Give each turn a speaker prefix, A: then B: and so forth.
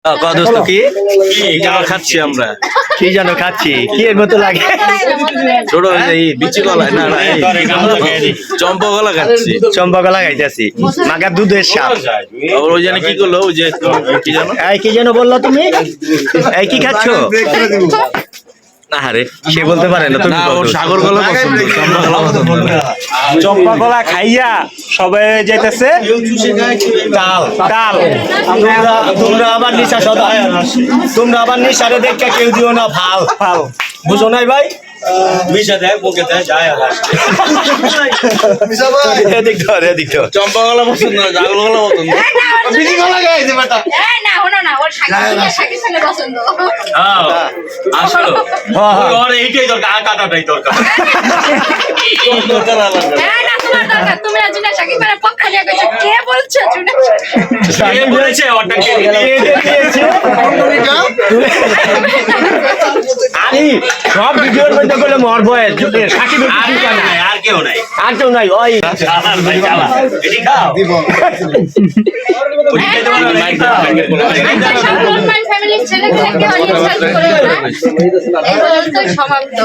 A: দোস্ত কি
B: কি যেন খাচ্ছি আমরা,
A: কি যেন খাচ্ছি, কি এর মতো লাগে?
B: ছোট এই বিচি কলা, না না চম্পা কলা খাচ্ছি।
A: চম্পা কলা খাইতেছি, মাগার দুধের স্বাদ।
B: আবার ওই জানি কি করলো, ওই যে কি জানো,
A: এই কি যেন বললো তুমি? এই কি খাচ্ছ? আরে সে বলতে পারে না, তুমি
B: না
A: বলো।
B: ওর সাগর কলা পছন্দ, চম্পা কলা পছন্দ না।
C: চম্পা কলা খাইয়া সবাই যাইতেছে
A: তাল
C: তাল।
A: তোমরা আবার নিশা তোমরা আবার নিশারে দেখে কেউ দিও না ভাল
C: ফাল
A: বুঝো নাই ভাই?
B: মিশা দেয়, বকে দেয়, যায় আর আসে।
A: এদিক ধর, এদিক ধর।
B: চম্পা কলা পছন্দ না, সাগর কলা পছন্দ। আসলো ওর এইটাই দরকার, আর কাটাটাই দরকার। কে বলেছে ওটা কে
A: আরে সব ভিডিওর মধ্যে বলে মরবো সাকিব
B: আর কেউ নাই,
A: আর কেউ নাই। ওই
B: চালান ভাই চালা, এটি খাও ওটি খেতে পারো না, মাইক দাও, মাইকের কোলে
D: সমাপ্ত।